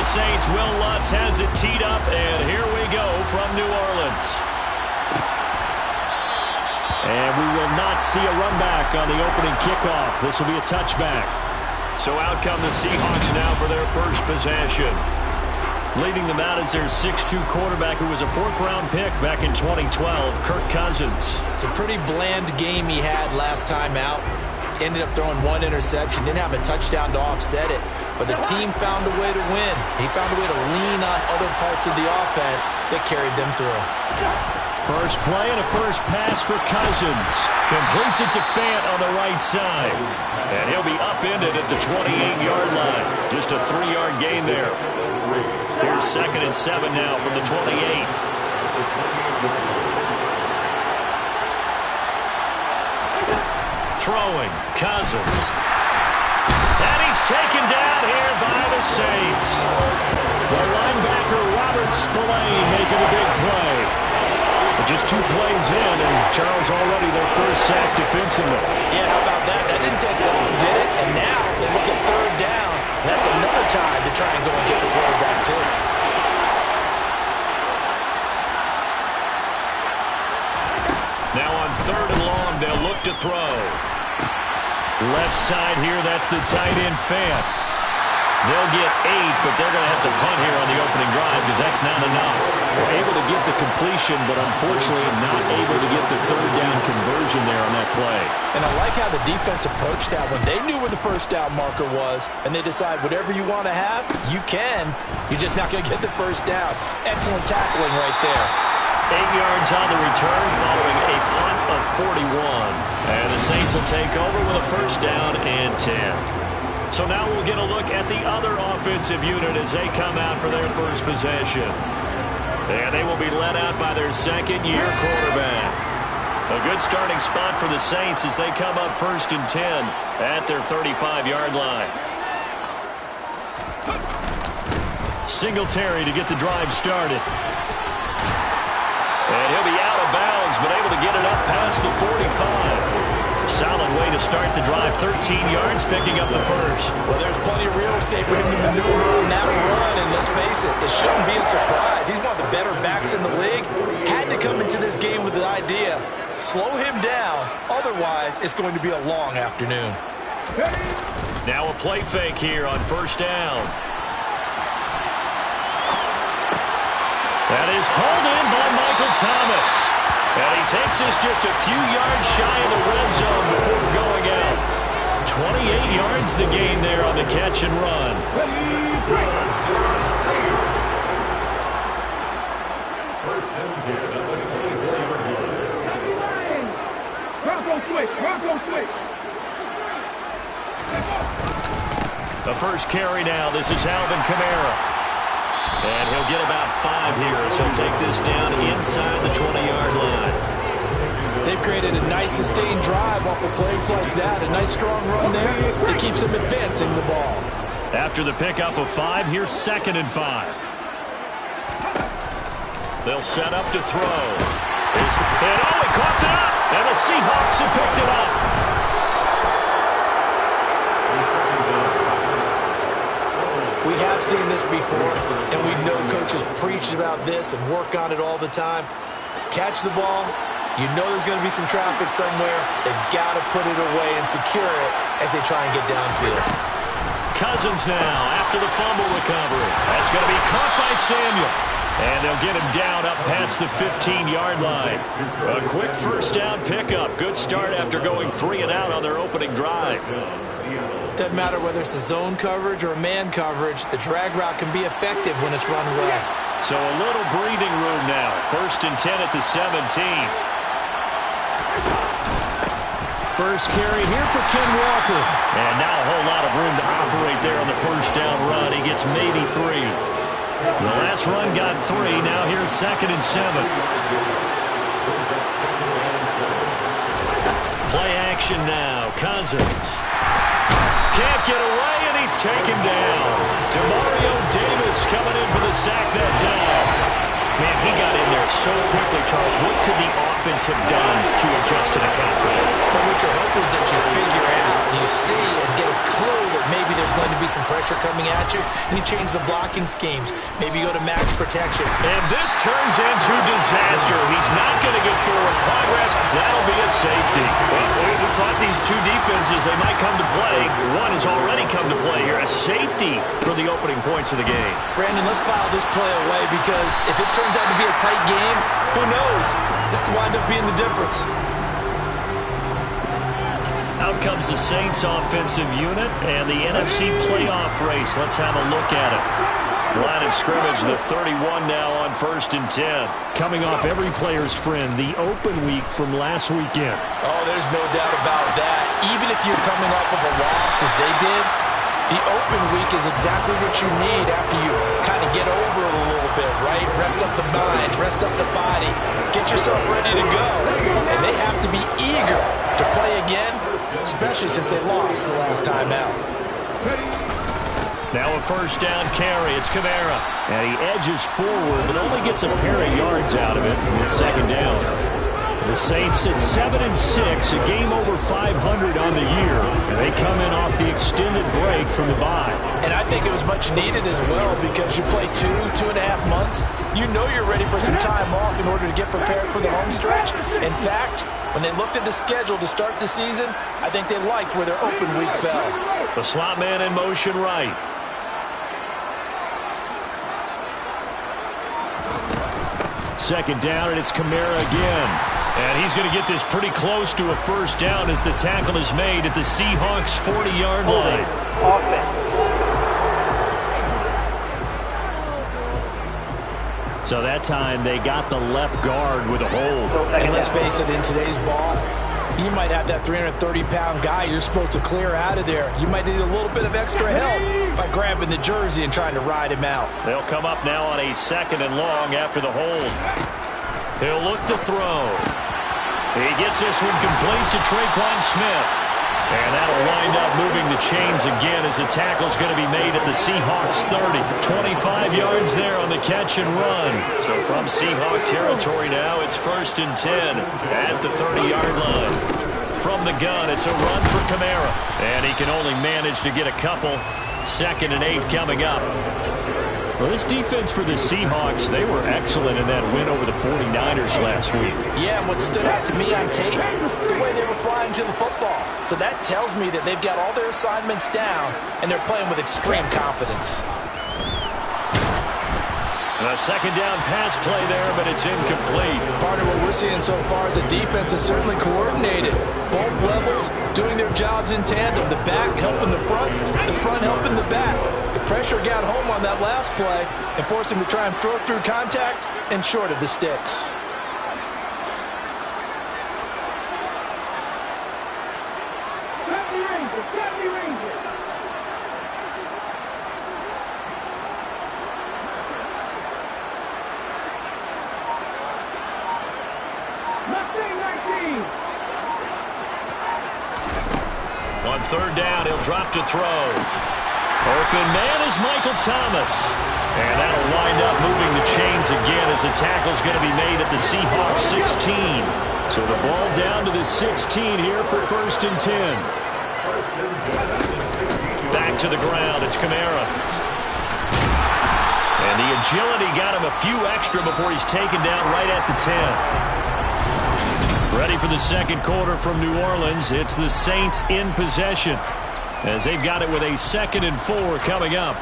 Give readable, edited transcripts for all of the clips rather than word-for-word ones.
the Saints. Will Lutz has it teed up, and here we go from New Orleans. And we will not see a run back on the opening kickoff. This will be a touchback. So out come the Seahawks now for their first possession. Leading them out is their 6'2 quarterback who was a fourth-round pick back in 2012, Kirk Cousins. It's a pretty bland game he had last time out. Ended up throwing one interception. Didn't have a touchdown to offset it. But the team found a way to win. He found a way to lean on other parts of the offense that carried them through. First play and a first pass for Cousins. Completes it to Fant on the right side. And he'll be upended at the 28-yard line. Just a 3-yard gain there. Here's 2nd and 7 now from the 28. Throwing, Cousins. And he's taken down here by the Saints. The linebacker, Robert Spillane, making a big play. Just 2 plays in, and Charles already their first sack defensively. Yeah, how about that? That didn't take long, did it? And now they look at 3rd down. That's another time to try and go and get the quarterback, too. Now on 3rd and long, they'll look to throw. Left side here, that's the tight end Fant. They'll get 8, but they're going to have to punt here on the opening drive because that's not enough. They're able to get the completion, but unfortunately not able to get the 3rd down conversion there on that play. And I like how the defense approached that one. They knew where the first down marker was, and they decide whatever you want to have, you can. You're just not going to get the first down. Excellent tackling right there. 8 yards on the return following a punt of 41. And the Saints will take over with a first down and 10. So now we'll get a look at the other offensive unit as they come out for their first possession. And they will be led out by their 2nd-year quarterback. A good starting spot for the Saints as they come up 1st and 10 at their 35-yard line. Singletary to get the drive started. And he'll be out of bounds, but able to get it up past the 45. Solid way to start the drive. 13 yards, picking up the first. Well, there's plenty of real estate for him to maneuver on that run, and let's face it, it shouldn't be a surprise. He's one of the better backs in the league. Had to come into this game with the idea, slow him down, otherwise it's going to be a long afternoon. Now a play fake here on 1st down. That is hauled in by Michael Thomas. And he takes us just a few yards shy of the red zone before going out. 28 yards the gain there on the catch and run. The first carry now. This is Alvin Kamara. And he'll get about 5 here as he'll take this down inside the 20-yard line. They've created a nice sustained drive off of plays like that. A nice strong run there. It keeps them advancing the ball. After the pickup of 5, here's 2nd and 5. They'll set up to throw. And he caught it up. And the Seahawks have picked it up. We have seen this before, and we know coaches preach about this and work on it all the time. Catch the ball. You know there's going to be some traffic somewhere. They've got to put it away and secure it as they try and get downfield. Cousins now after the fumble recovery. That's going to be caught by Samuel. And they'll get him down up past the 15-yard line. A quick first down pickup. Good start after going 3 and out on their opening drive. Doesn't matter whether it's a zone coverage or a man coverage. The drag route can be effective when it's run well. So a little breathing room now. 1st and 10 at the 17. First carry here for Ken Walker. And not a whole lot of room to operate there on the first down run. He gets maybe 3. The last run got 3. Now here's 2nd and 7. Play action now. Cousins. Can't get away, and he's taken down. Demario Davis coming in for the sack that time. Man, he got in there so quickly, Charles. What could the offense have done to adjust and account for that? But what you're hoping is that you figure out, you see, and get a clue that maybe there's going to be be some pressure coming at you, and you change the blocking schemes. Maybe you go to max protection. And this turns into disaster. He's not going to get forward progress. That'll be a safety. Well, we thought these two defenses, they might come to play. One has already come to play here. A safety for the opening points of the game. Brandon, let's file this play away because if it turns out to be a tight game, who knows? This could wind up being the difference. Out comes the Saints offensive unit and the NFC playoff race. Let's have a look at it. Line of scrimmage, the 31 now on 1st and 10. Coming off every player's friend, the open week from last weekend. Oh, there's no doubt about that. Even if you're coming off of a loss as they did, the open week is exactly what you need after you kind of get over it a little bit, right? Rest up the mind, rest up the body, get yourself ready to go. And they have to be eager to play again, especially since they lost the last time out. Now a first down carry. It's Kamara. And he edges forward, but only gets a pair of yards out of it. And it's 2nd down. The Saints sit 7-6, a game over 500 on the year. And they come in off the extended break from the bye. And I think it was much needed as well because you play 2.5 months. You know you're ready for some time off in order to get prepared for the home stretch. In fact, when they looked at the schedule to start the season, I think they liked where their open week fell. The slot man in motion right. Second down, and it's Kamara again. And he's going to get this pretty close to a first down as the tackle is made at the Seahawks' 40-yard line. So that time they got the left guard with a hold. And let's face it, in today's ball, you might have that 330-pound guy you're supposed to clear out of there. You might need a little bit of extra help by grabbing the jersey and trying to ride him out. They'll come up now on a 2nd and long after the hold. He'll look to throw. He gets this one complete to Traquan Smith. And that'll wind up moving the chains again as the tackle's going to be made at the Seahawks 30. 25 yards there on the catch and run. So from Seahawk territory now, it's 1st and 10 at the 30-yard line. From the gun, it's a run for Kamara. And he can only manage to get a couple. 2nd and 8 coming up. Well, this defense for the Seahawks, they were excellent in that win over the 49ers last week. Yeah, and what stood out to me on tape, the way they were flying to the football. So that tells me that they've got all their assignments down, and they're playing with extreme confidence. A 2nd down pass play there, but it's incomplete. Partner, what we're seeing so far is the defense is certainly coordinated. Both levels doing their jobs in tandem. The back helping the front helping the back. The pressure got home on that last play and forced him to try and throw through contact and short of the sticks. On 3rd down, he'll drop to throw. Open man is Michael Thomas. And that'll wind up moving the chains again as the tackle's going to be made at the Seahawks 16. So the ball down to the 16 here for 1st and 10. Back to the ground, it's Kamara. And the agility got him a few extra before he's taken down right at the 10. Ready for the 2nd quarter from New Orleans. It's the Saints in possession as they've got it with a 2nd and 4 coming up.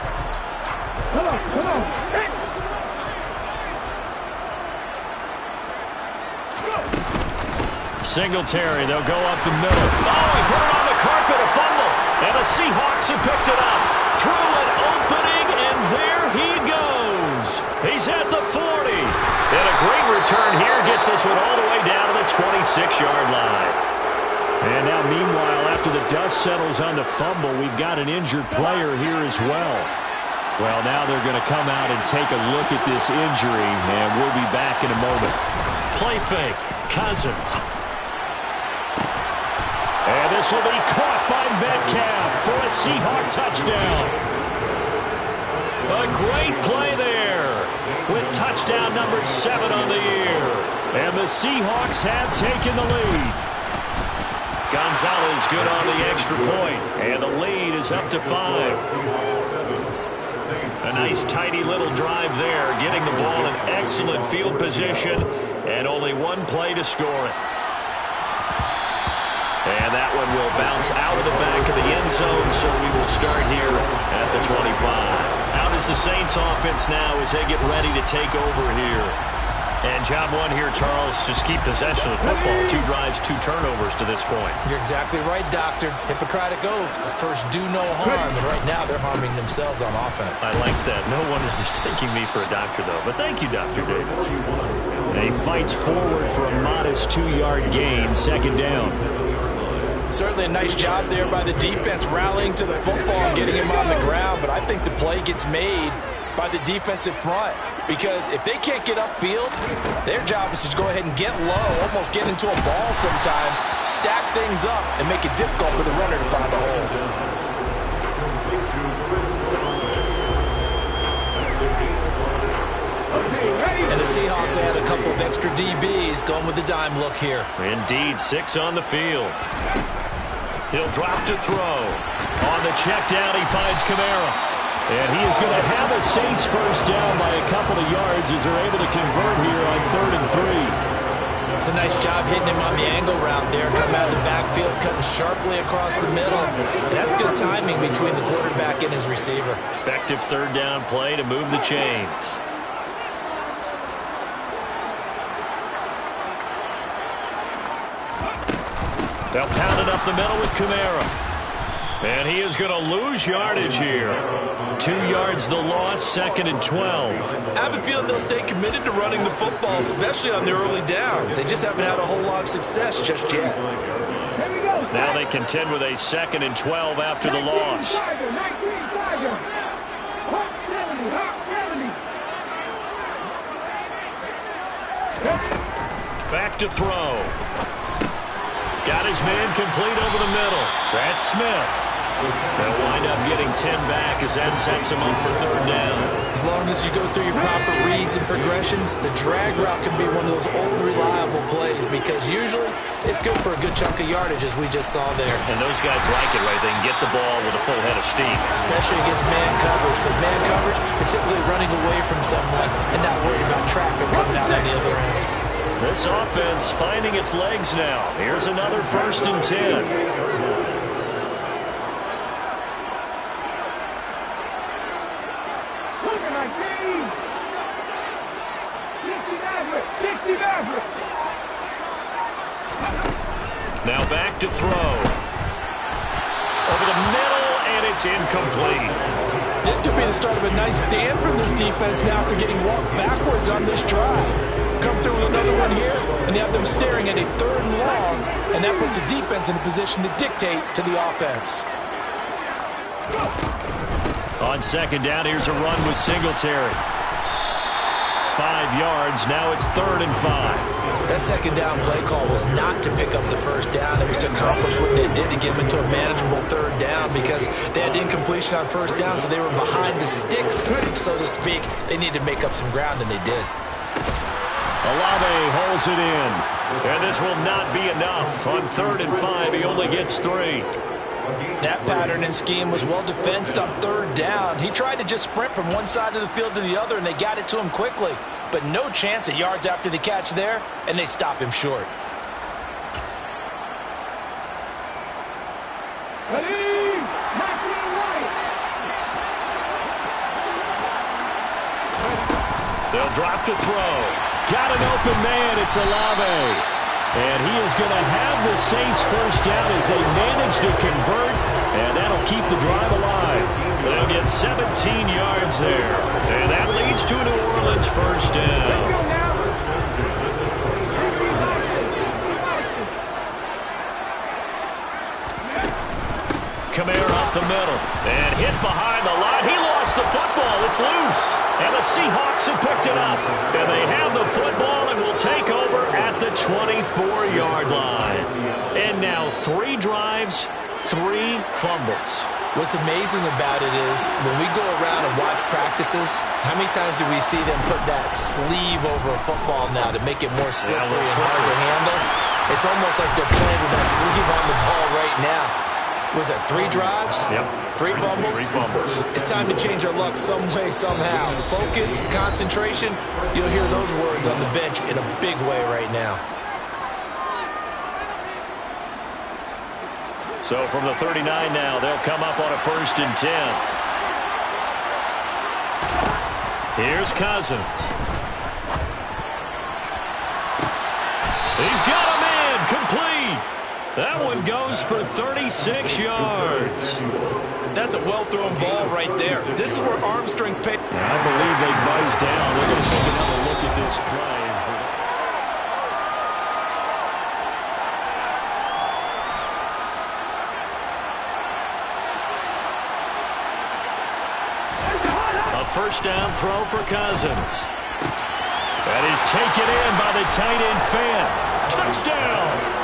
Come on. Hey. Singletary, they'll go up the middle. Oh, he put it on the carpet, a fumble. And the Seahawks have picked it up. Through an opening, and there he goes. He's at the 40. And a great return here gets this one all the way down to the 26-yard line. And now, meanwhile, after the dust settles on the fumble, we've got an injured player here as well. Well, now they're going to come out and take a look at this injury, and we'll be back in a moment. Play fake, Cousins. And this will be caught by Metcalf for a Seahawk touchdown. A great play there with touchdown number 7 on the year. And the Seahawks have taken the lead. Gonzalez good on the extra point, and the lead is up to 5. A nice tidy little drive there, getting the ball in excellent field position, and only one play to score it. And that one will bounce out of the back of the end zone, so we will start here at the 25. Out is the Saints offense now as they get ready to take over here. And job one here, Charles, just keep possession of the football. 2 drives, 2 turnovers to this point. You're exactly right, Doctor. Hippocratic oath. First, do no harm. And right now, they're harming themselves on offense. I like that. No one is mistaking me for a doctor, though. But thank you, Dr. Davis. And he fights forward for a modest 2-yard gain, second down. Certainly a nice job there by the defense, rallying to the football and getting him on the ground. But I think the play gets made by the defensive front, because if they can't get upfield, their job is to go ahead and get low, almost get into a ball sometimes, stack things up, and make it difficult for the runner to find a hole. And the Seahawks add a couple of extra DBs going with the dime look here. Indeed, 6 on the field. He'll drop to throw. On the check down, he finds Kamara. And he is going to have a Saints first down by a couple of yards as they're able to convert here on 3rd and 3. It's a nice job hitting him on the angle route there. Come out of the backfield, cutting sharply across the middle. And that's good timing between the quarterback and his receiver. Effective 3rd down play to move the chains. They'll pound it up the middle with Kamara. And he is going to lose yardage here. 2 yards the loss, 2nd and 12. I have a feeling they'll stay committed to running the football, especially on their early downs. They just haven't had a whole lot of success just yet. Now they contend with a 2nd and 12 after the loss. Back to throw. Got his man complete over the middle. That's Smith. They'll wind up getting 10 back as that sets him up for 3rd down. As long as you go through your proper reads and progressions, the drag route can be one of those old reliable plays, because usually it's good for a good chunk of yardage, as we just saw there. And those guys like it, right? They can get the ball with a full head of steam. Especially against man coverage, because man coverage, particularly running away from someone and not worried about traffic coming out on the other end. This offense finding its legs now. Here's another 1st and 10. Now back to throw. Over the middle, and it's incomplete. This could be the start of a nice stand from this defense now after getting walked backwards on this drive. Come through with another one here, and you have them staring at a 3rd and long, and that puts the defense in a position to dictate to the offense. On 2nd down, here's a run with Singletary. 5 yards, now it's 3rd and 5. That 2nd down play call was not to pick up the 1st down. It was to accomplish what they did to get them into a manageable 3rd down, because they had incompletion on 1st down, so they were behind the sticks, so to speak. They needed to make up some ground, and they did. Olave holds it in. And this will not be enough. On 3rd and 5, he only gets 3. That pattern and scheme was well defensed on 3rd down. He tried to just sprint from one side of the field to the other, and they got it to him quickly. But no chance at yards after the catch there, and they stop him short. They'll drop to throw. Got an open man. It's Olave. And he is going to have the Saints first down as they manage to convert, and that'll keep the drive alive. They'll get 17 yards there, and that leads to a New Orleans first down. Kamara up the middle, and hit behind the line. He lost the football. It's loose, and the Seahawks have picked it up. And they have the football and will take over at the 24-yard line. And now 3 drives, 3 fumbles. What's amazing about it is when we go around and watch practices, how many times do we see them put that sleeve over a football now to make it more slippery and hard to handle? It's almost like they're playing with that sleeve on the ball right now. Was that 3 drives? Yep. 3 fumbles? 3 fumbles. It's time to change our luck some way, somehow. Focus, concentration, you'll hear those words on the bench in a big way right now. So from the 39 now, they'll come up on a 1st and 10. Here's Cousins. He's got a man, complete. That one goes for 36 yards. That's a well-thrown ball right there. This is where arm strength pays. I believe they buzzed down. They're going to take another look at this play. A 1st down throw for Cousins. That is taken in by the tight end Fant. Touchdown!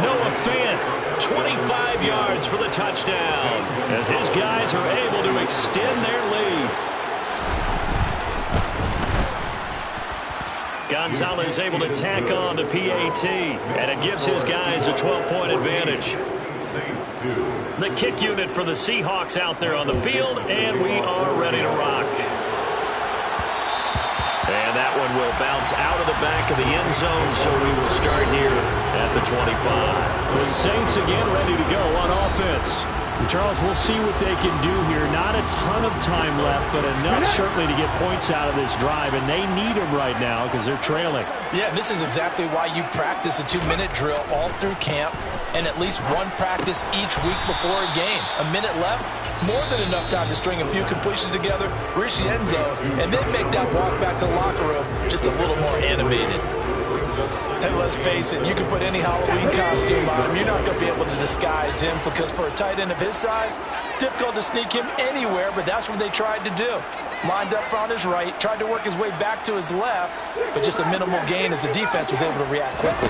Noah Fant, 25 yards for the touchdown, as his guys are able to extend their lead. Gonzalez able to tack on the PAT, and it gives his guys a 12-point advantage. The kick unit for the Seahawks out there on the field, and we are ready to rock. And that one will bounce out of the back of the end zone, so we will start here at the 25. The Saints again ready to go on offense. And Charles, we'll see what they can do here. Not a ton of time left, but enough certainly to get points out of this drive, and they need them right now because they're trailing. Yeah, this is exactly why you practice a 2-minute drill all through camp and at least one practice each week before a game. A minute left, more than enough time to string a few completions together, reach the end zone, and then make that walk back to the locker room just a little more animated. And let's face it, you can put any Halloween costume on him. You're not going to be able to disguise him because for a tight end of his size, difficult to sneak him anywhere, but that's what they tried to do. Lined up on his right, tried to work his way back to his left, but just a minimal gain as the defense was able to react quickly.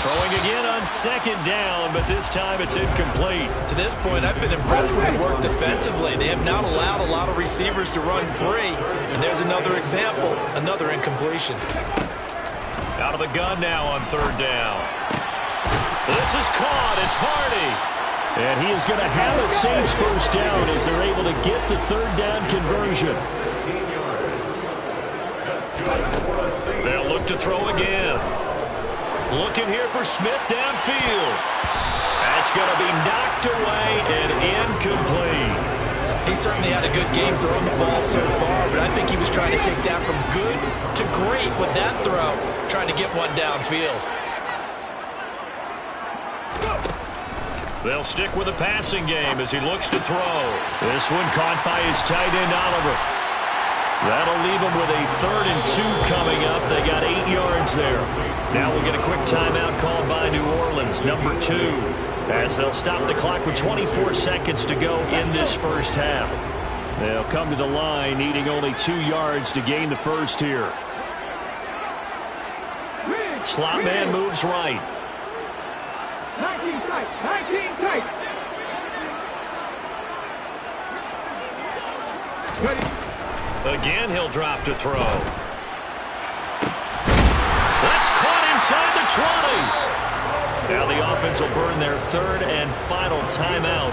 Throwing again on 2nd down, but this time it's incomplete. To this point, I've been impressed with the work defensively. They have not allowed a lot of receivers to run free. And there's another example, another incompletion. Out of the gun now on 3rd down. This is caught. It's Hardy. And he is going to have a Saints 1st down as they're able to get the 3rd down conversion. They'll look to throw again. Looking here for Smith downfield. That's going to be knocked away and incomplete. He certainly had a good game throwing the ball so far, but I think he was trying to take that from good to great with that throw, trying to get one downfield. They'll stick with the passing game as he looks to throw. This one caught by his tight end, Oliver. That'll leave them with a 3rd and 2 coming up. They got 8 yards there. Now we'll get a quick timeout called by New Orleans, number 2, as they'll stop the clock with 24 seconds to go in this 1st half. They'll come to the line needing only 2 yards to gain the 1st here. Slot man moves right. 19 tight, 19 tight. Ready. Again, he'll drop to throw. That's caught inside the 20. Now the offense will burn their 3rd and final timeout.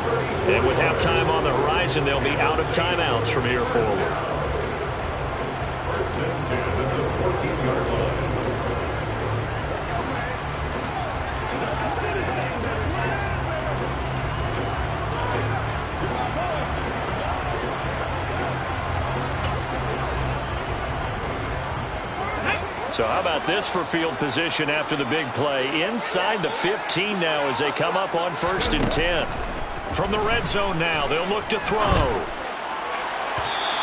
And with halftime on the horizon, they'll be out of timeouts from here forward. 1st and 10 at the 14-yard line. So how about this for field position after the big play? Inside the 15 now as they come up on 1st and 10. From the red zone now, they'll look to throw.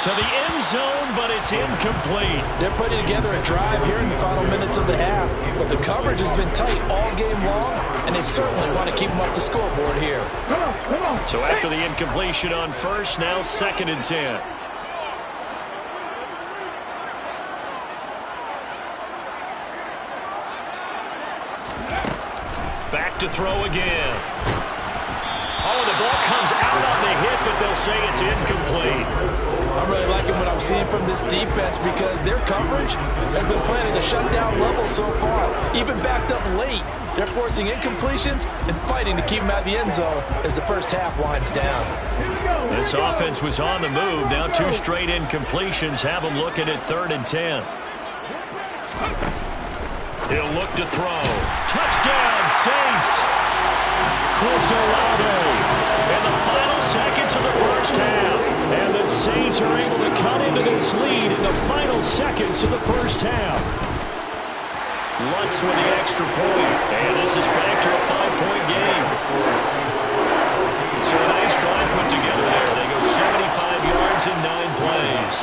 To the end zone, but it's incomplete. They're putting together a drive here in the final minutes of the half, but the coverage has been tight all game long, and they certainly want to keep them up the scoreboard here. Come on. So after the incompletion on 1st, now 2nd and 10. Back to throw again. Oh, the ball comes out on the hit, but they'll say it's incomplete. A I'm really liking what I'm seeing from this defense because their coverage has been playing at a shutdown level so far. Even backed up late, they're forcing incompletions and fighting to keep them out of the end zone as the first half winds down. This offense was on the move. Now 2 straight incompletions have them looking at 3rd and 10. He'll look to throw. Touchdown, Saints! Chris Olave in the final seconds of the first half. And the Saints are able to cut into this lead in the final seconds of the first half. Lutz with the extra point. And this is back to a 5-point game. So a nice drive put together there. They go 75 yards in 9 plays.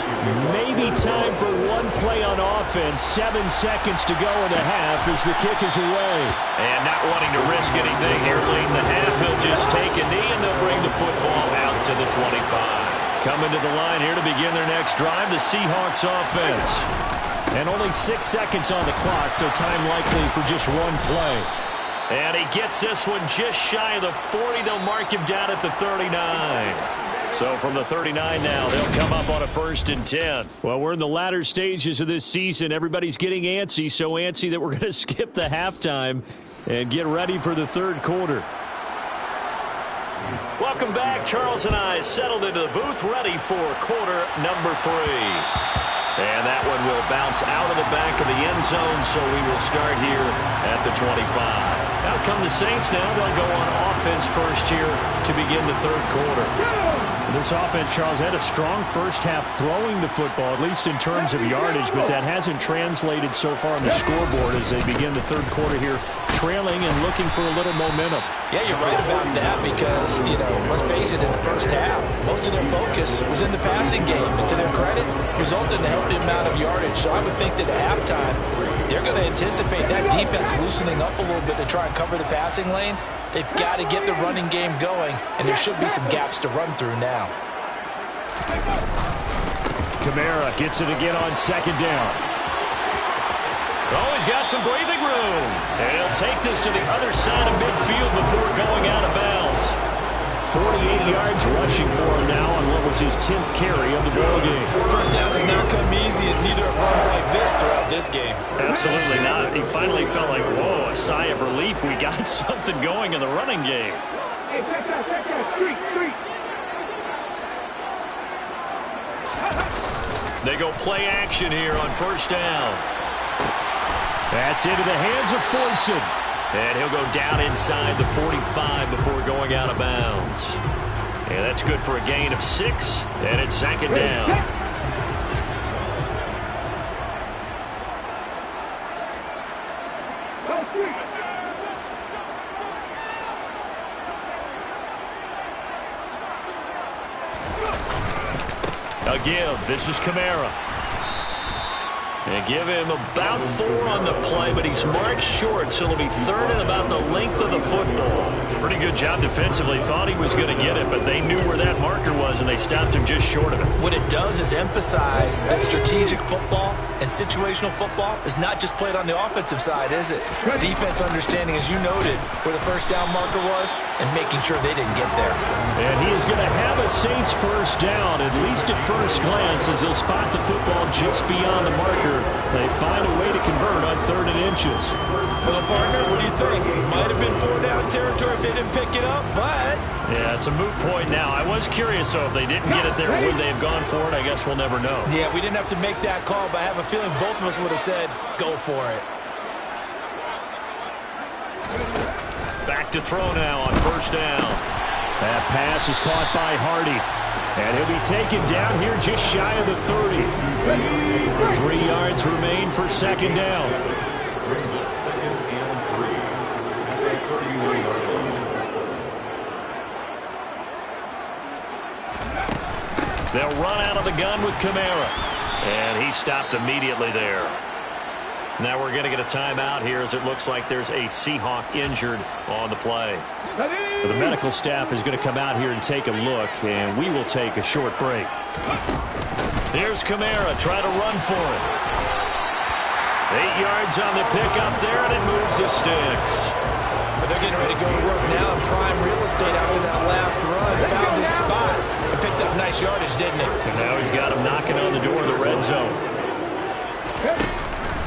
Maybe time for one play on offense. 7 seconds to go in the half as the kick is away. And not wanting to risk anything here late in the half, he'll just take a knee and they'll bring the football out to the 25. Coming to the line here to begin their next drive, the Seahawks offense. And only 6 seconds on the clock, so time likely for just one play. And he gets this one just shy of the 40. They'll mark him down at the 39. So from the 39 now, they'll come up on a 1st and 10. Well, we're in the latter stages of this season. Everybody's getting antsy, so antsy that we're going to skip the halftime and get ready for the 3rd quarter. Welcome back. Charles and I settled into the booth, ready for quarter number 3. And that one will bounce out of the back of the end zone, so we will start here at the 25. Out come the Saints now. They'll go on offense first here to begin the 3rd quarter. This offense, Charles, had a strong first half throwing the football, at least in terms of yardage, but that hasn't translated so far on the scoreboard as they begin the 3rd quarter here, trailing and looking for a little momentum. Yeah, you're right about that because, let's face it, in the first half, most of their focus was in the passing game. And to their credit, resulted in a healthy amount of yardage. So I would think that at halftime, they're going to anticipate that defense loosening up a little bit to try and cover the passing lanes. They've got to get the running game going, and there should be some gaps to run through now. Kamara gets it again on 2nd down. Oh, he's got some breathing room. And he'll take this to the other side of midfield before going out of bounds. 48 yards rushing for him now on what was his 10th carry of the ball game. First downs have not come easy, and neither have runs like this throughout this game. Absolutely not. He finally felt like, whoa, a sigh of relief. We got something going in the running game. Hey, check that, street. They go play action here on 1st down. That's into the hands of Fortson. And he'll go down inside the 45 before going out of bounds. And that's good for a gain of 6. And it's 2nd down. A give. This is Kamara. And give him about 4 on the play, but he's marked short, so it'll be 3rd and about the length of the football. Pretty good job defensively. Thought he was going to get it, but they knew where that marker was, and they stopped him just short of it. What it does is emphasize that strategic football and situational football is not just played on the offensive side, is it? Defense understanding, as you noted, where the 1st down marker was and making sure they didn't get there. And he is going to have a Saints 1st down, at least at first glance, as he'll spot the football just beyond the marker. They find a way to convert on 3rd and inches. Well, partner, what do you think? Might have been 4-down territory if they didn't pick it up, but... Yeah, it's a moot point now. I was curious, though, if they didn't get it there, would they have gone for it? I guess we'll never know. Yeah, we didn't have to make that call, but I have a feeling both of us would have said, go for it. Back to throw now on 1st down. That pass is caught by Hardy. And he'll be taken down here just shy of the 30. 3 yards remain for 2nd down. Brings up 2nd and 3. At the 31-yard line. They'll run out of the gun with Kamara. And he stopped immediately there. Now we're going to get a timeout here as it looks like there's a Seahawk injured on the play. The medical staff is going to come out here and take a look, and we will take a short break. Here's Kamara, try to run for it. 8 yards on the pick up there, and it moves the sticks. But they're getting ready to go to work now in prime real estate after that last run. Found his spot and picked up nice yardage, didn't he? And now he's got him knocking on the door of the red zone.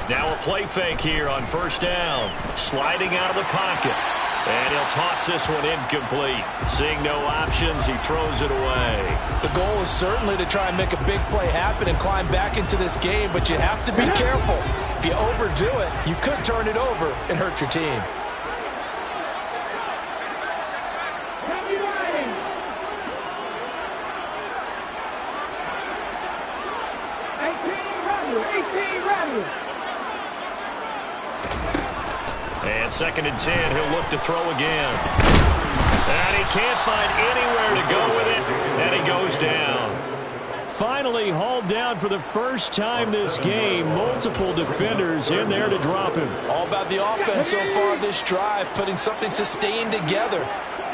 Now a play fake here on first down. Sliding out of the pocket. And he'll toss this one incomplete. Seeing no options, he throws it away. The goal is certainly to try and make a big play happen and climb back into this game, but you have to be careful. If you overdo it, you could turn it over and hurt your team. And 2nd and 10, he'll look to throw again. And he can't find anywhere to go with it, and he goes down. Finally hauled down for the first time this game. Multiple defenders in there to drop him. All about the offense so far this drive, putting something sustained together.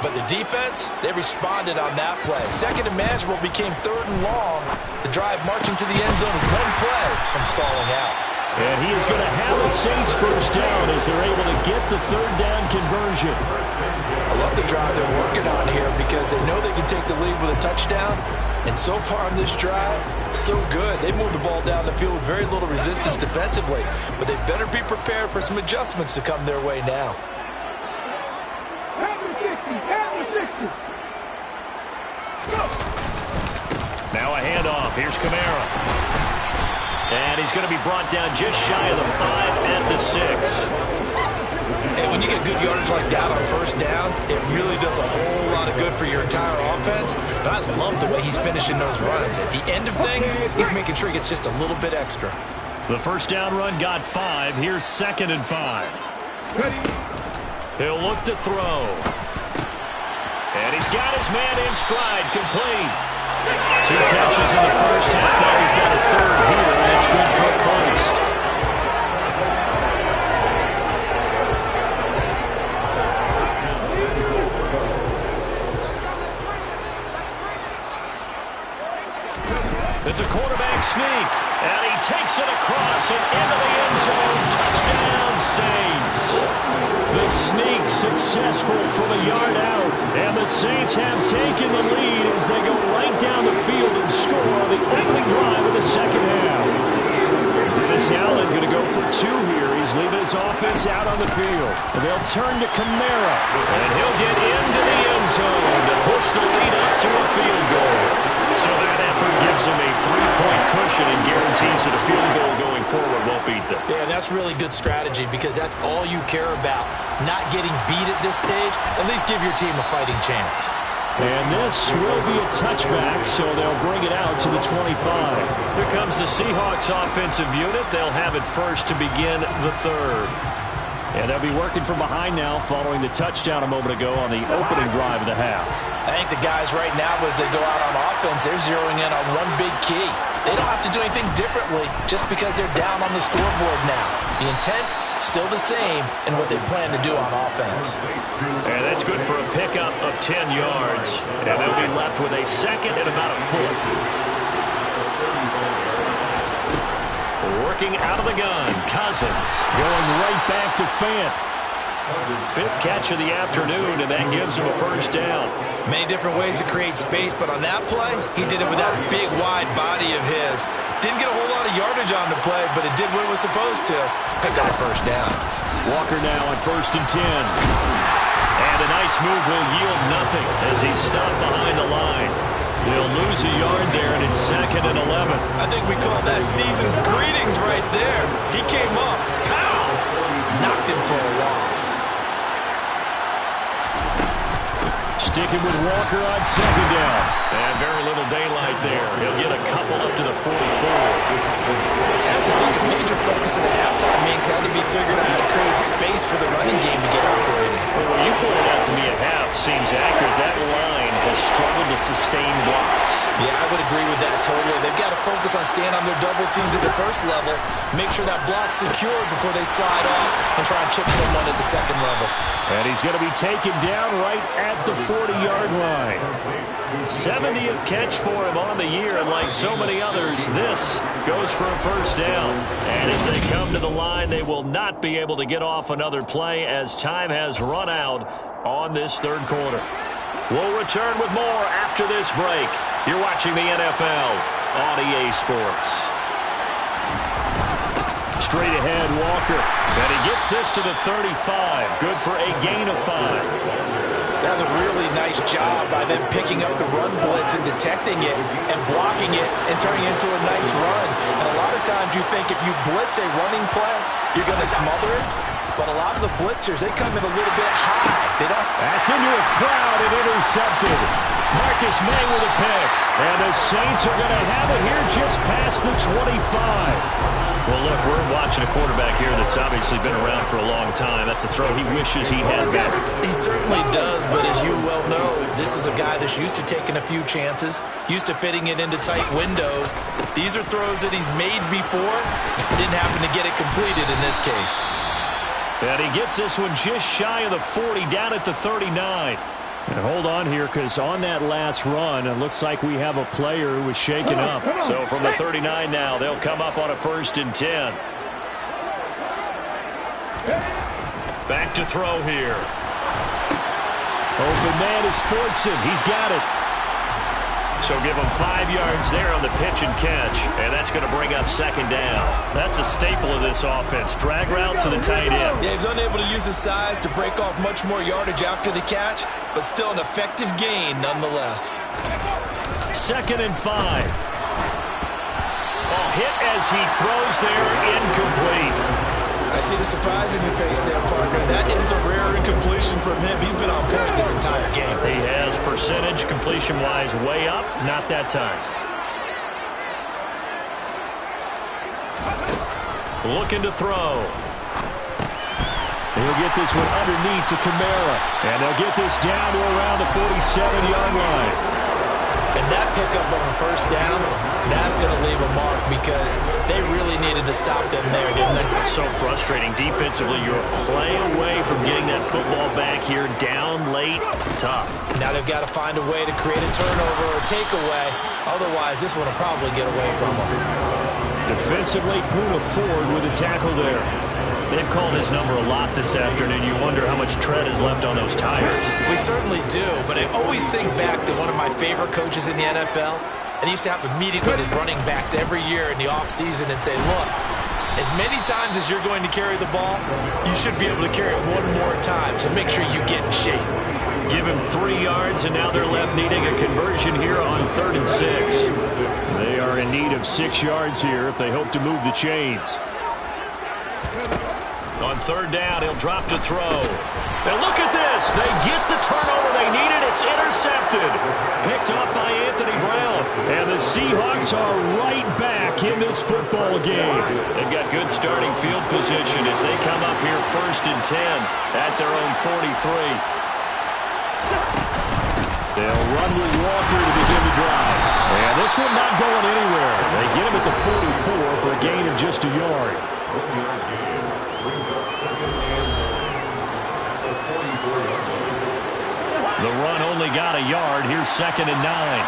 But the defense, they responded on that play. 2nd and manageable became 3rd and long. The drive marching to the end zone is one play from stalling out. And he is going to have a Saints first down as they're able to get the 3rd down conversion. I love the drive they're working on here because they know they can take the lead with a touchdown. And so far on this drive, so good. They moved the ball down the field with very little resistance defensively. But they better be prepared for some adjustments to come their way now. Now a handoff. Here's Kamara. And he's going to be brought down just shy of the 5 at the 6. And when you get good yardage like that on first down, it really does a whole lot of good for your entire offense. But I love the way he's finishing those runs. At the end of things, he's making sure he gets just a little bit extra. The first down run got 5. Here's 2nd and 5. He'll look to throw. And he's got his man in stride, complete. 2 catches in the first half. Now he's got a 3rd here, and it's good for a first. It's a quarterback sneak, and he takes it across and into the end zone. Touchdown, Saints. The sneak successful from a yard out, and the Saints have taken the lead as they go right down the field and score on the opening drive of the second half. Dennis Allen going to go for 2 here. He's leaving his offense out on the field. And they'll turn to Kamara. And he'll get into the end zone to push the lead up to a field goal. So that effort gives them a 3-point cushion and guarantees that a field goal going forward won't beat them. Yeah, that's really good strategy because that's all you care about. Not getting beat at this stage. At least give your team a fighting chance. And this will be a touchback, so they'll bring it out to the 25. Here comes the Seahawks offensive unit. They'll have it first to begin the 3rd. And they'll be working from behind now following the touchdown a moment ago on the opening drive of the half. I think the guys right now, as they go out on offense, they're zeroing in on one big key. They don't have to do anything differently just because they're down on the scoreboard now. The intent, still the same in what they plan to do on offense. And that's good for a pickup of 10 yards. And they'll be left with a 2nd and about a foot. Working out of the gun, Cousins. Going right back to Fant. 5th catch of the afternoon, and that gives him a first down. Many different ways to create space, but on that play, he did it with that big, wide body of his. Didn't get a whole lot of yardage on the play, but it did what it was supposed to. Picked up a first down. Walker now on 1st and 10. And a nice move will yield nothing as he's stopped behind the line. They'll lose a yard there, and it's 2nd and 11. I think we call that season's greetings right there. He came up, pow! Knocked him for a loss. Sticking with Walker on 2nd down. And very little daylight there. He'll get a couple up to the 44. I have to think a major focus of the halftime meetings had to be figuring out how to create space for the running game to get operating. Well, what you pointed out to me at half seems accurate. That line has struggled to sustain blocks. Yeah, I would agree with that totally. They've got to focus on staying on their double teams at the first level, make sure that block's secured before they slide off and try and chip someone at the second level. And he's going to be taken down right at the 40-yard line. 70th catch for him on the year, and like so many others, this goes for a first down. And as they come to the line, they will not be able to get off another play as time has run out on this third quarter. We'll return with more after this break. You're watching the NFL on EA Sports. Straight ahead, Walker. And he gets this to the 35. Good for a gain of 5. That's a really nice job by them picking up the run blitz and detecting it and blocking it and turning it into a nice run. And a lot of times you think if you blitz a running play, you're going to smother it. But a lot of the blitzers, they come in a little bit high. They don't. That's into a crowd and intercepted. Marcus May with a pick. And the Saints are going to have it here just past the 25. Well, look, we're watching a quarterback here that's obviously been around for a long time. That's a throw he wishes he had better. He certainly does, but as you well know, this is a guy that's used to taking a few chances, used to fitting it into tight windows. These are throws that he's made before. Didn't happen to get it completed in this case. And he gets this one just shy of the 40, down at the 39. And hold on here, because on that last run, it looks like we have a player who was shaken up. So from the 39 now, they'll come up on a 1st and 10. Back to throw here. Open man is Fortson. He's got it. So give him 5 yards there on the pitch and catch, and that's going to bring up 2nd down. That's a staple of this offense. Drag route to the tight end. Yeah, he's unable to use his size to break off much more yardage after the catch, but still an effective gain nonetheless. 2nd and 5. A hit as he throws there, incomplete. I see the surprise in your face there, partner. That is a rare incompletion from him. He's been on point this entire game. He has percentage completion-wise way up. Not that time. Looking to throw. He'll get this one underneath to Kamara. And they'll get this down to around the 47-yard line. And that pickup of a 1st down, that's going to leave a mark because they really needed to stop them there, didn't they? So frustrating. Defensively, you're a play away from getting that football back here down late. Tough. Now they've got to find a way to create a turnover or takeaway. Otherwise, this one will probably get away from them. Defensively, Puna Ford with a tackle there. They've called his number a lot this afternoon. You wonder how much tread is left on those tires. We certainly do, but I always think back to one of my favorite coaches in the NFL, and he used to have a meeting with his running backs every year in the offseason and say, look, as many times as you're going to carry the ball, you should be able to carry it one more time, so make sure you get in shape. Give him 3 yards, and now they're left needing a conversion here on 3rd and 6. They are in need of 6 yards here if they hope to move the chains. On 3rd down, he'll drop to throw. And look at this. They get the turnover they needed. It's intercepted. Picked up by Anthony Brown. And the Seahawks are right back in this football game. They've got good starting field position as they come up here 1st and 10 at their own 43. They'll run with Walker to begin the drive. And this one not going anywhere. They get him at the 44 for a gain of just a yard. The run only got a yard. Here's 2nd and 9.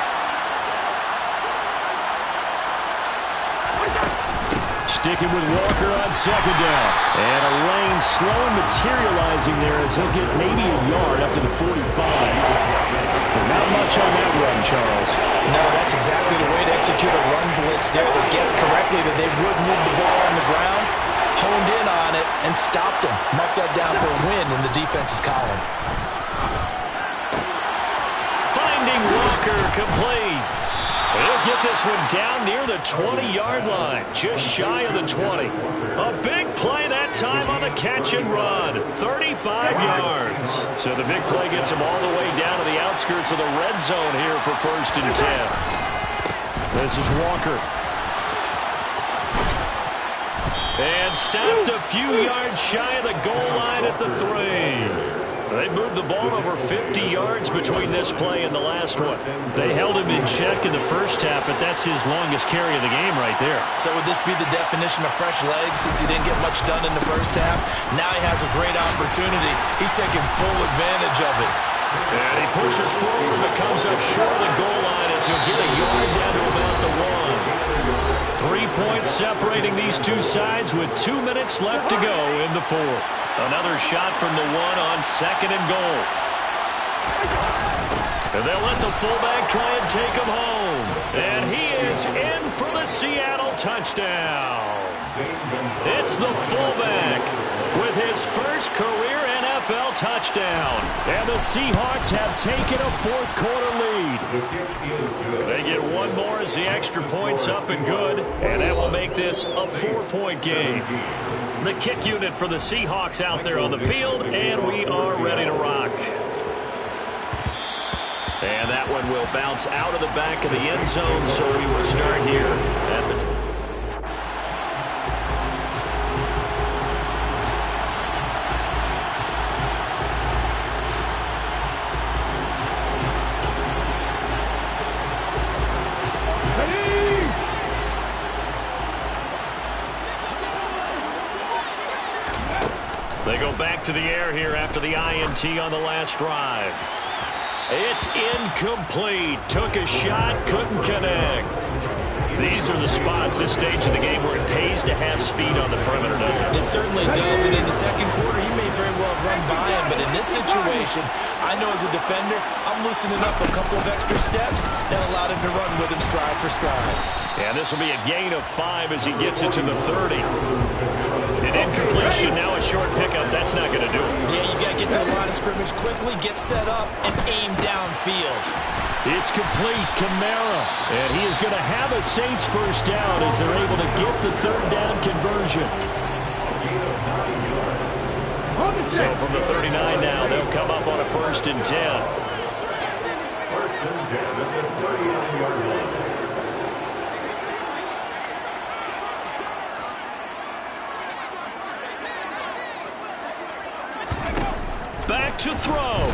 Sticking with Walker on 2nd down. And a lane slow and materializing there as he'll get maybe a yard up to the 45. But not much on that run, Charles. No, that's exactly the way to execute a run blitz there. They guessed correctly that they would move the ball on the ground, honed in on it, and stopped them. Mark that down for a win in the defense's column. Finding Walker complete. He'll get this one down near the 20-yard line, just shy of the 20. A big play that time on the catch and run, 35 yards. So the big play gets him all the way down to the outskirts of the red zone here for 1st and 10. This is Walker. And stopped a few yards shy of the goal line at the 3. They moved the ball over 50 yards between this play and the last one. They held him in check in the first half, but that's his longest carry of the game right there. So would this be the definition of fresh legs since he didn't get much done in the first half? Now he has a great opportunity. He's taking full advantage of it. And he pushes forward but comes up short of the goal line as he'll get a yard down to about the 1. 3 points separating these two sides with 2 minutes left to go in the fourth. Another shot from the 1 on 2nd and goal. And they'll let the fullback try and take him home. And he is in for the Seattle touchdown. It's the fullback with his first career NFL touchdown. And the Seahawks have taken a fourth-quarter lead. They get one more as the extra point's up and good. And that will make this a 4-point game. The kick unit for the Seahawks out there on the field, and we are ready to rock. And that one will bounce out of the back of the end zone, so we will start here at the... They go back to the air here after the INT on the last drive. It's incomplete. Took a shot, couldn't connect. These are the spots, this stage of the game, where it pays to have speed on the perimeter, doesn't it? It certainly does, and in the second quarter, he may very well run by him, but in this situation, I know as a defender, I'm loosening up a couple of extra steps that allowed him to run with him stride for stride. And this will be a gain of 5 as he gets it to the 30. An incompletion, now a short pickup. That's not going to do it. Yeah, you got to get to the line of scrimmage quickly, get set up, and aim downfield. It's complete. Kamara. And he is going to have a Saints first down as they're able to get the third down conversion. So from the 39 now, they'll come up on a 1st and 10. 1st and 10 at the 39-yard line. Back to throw.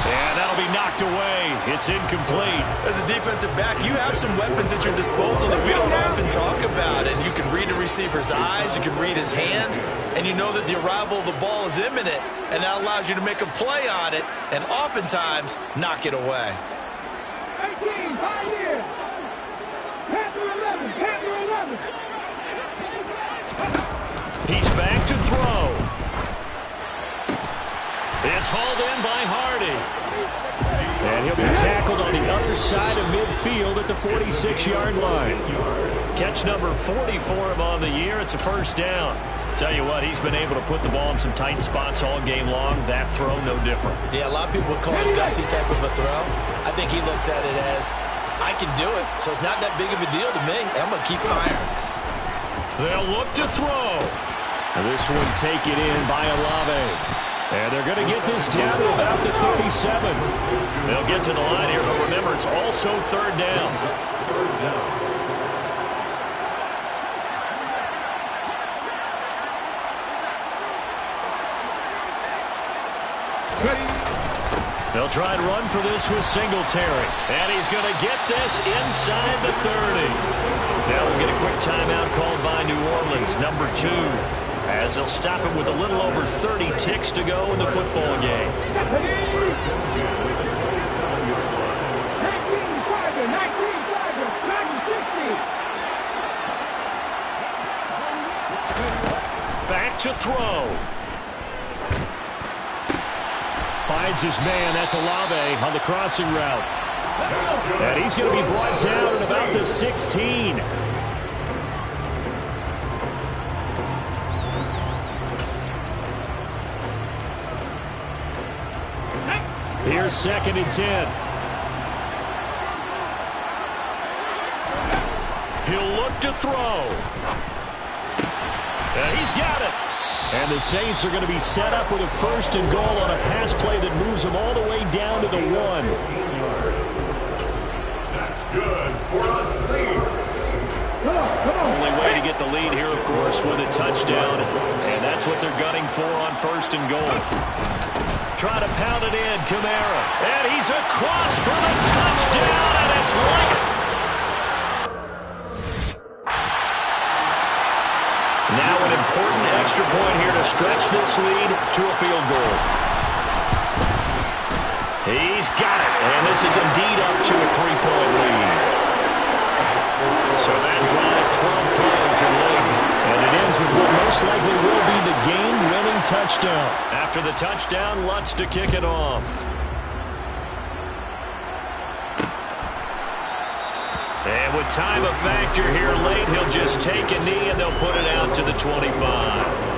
And that'll be knocked away. It's incomplete. As a defensive back, you have some weapons at your disposal that we don't often talk about. And you can read the receiver's eyes, you can read his hands, and you know that the arrival of the ball is imminent. And that allows you to make a play on it and oftentimes knock it away. 18, 5 years. Panther 11, Panther 11. He's back to throw. It's hauled in by Hardy. And he'll be tackled on the other side of midfield at the 46-yard line. Catch number 40 for him on the year. It's a first down. Tell you what, he's been able to put the ball in some tight spots all game long. That throw, no different. Yeah, a lot of people would call it gutsy type of a throw. I think he looks at it as, I can do it, so it's not that big of a deal to me, and I'm going to keep firing. They'll look to throw. And this one taken in by Olave. And they're going to get this down to about the 37. They'll get to the line here, but remember, it's also 3rd down. They'll try and run for this with Singletary. And he's going to get this inside the 30. Now we'll get a quick timeout called by New Orleans, number 2. As they'll stop it with a little over 30 ticks to go in the football game. 19 Fiber, 60. Back to throw. Finds his man. That's Olave on the crossing route. And he's going to be brought down at about the 16. Here's 2nd and 10. He'll look to throw. And he's got it. And the Saints are going to be set up with a 1st and goal on a pass play that moves them all the way down to the 1. That's good for the Saints. Only way to get the lead here, of course, with a touchdown. And that's what they're gunning for on 1st and goal. Try to pound it in, Kamara. And he's across for the touchdown, and it's like... Now an important extra point here to stretch this lead to a field goal. He's got it, and this is indeed up to a 3-point lead. So that drive, 12 plays in length. And it ends with what most likely will be the game-winning touchdown. After the touchdown, Lutz to kick it off. And with time a factor here late, he'll just take a knee and they'll put it out to the 25.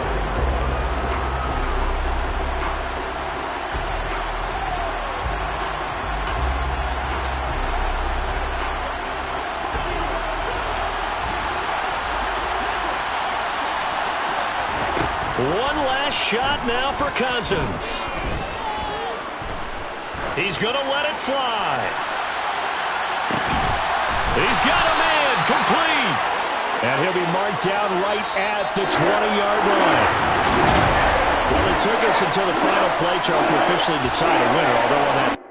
One last shot now for Cousins. He's going to let it fly. He's got a man complete. And he'll be marked down right at the 20-yard line. Well, it took us until the final play, Charles, to officially decide a winner, although on that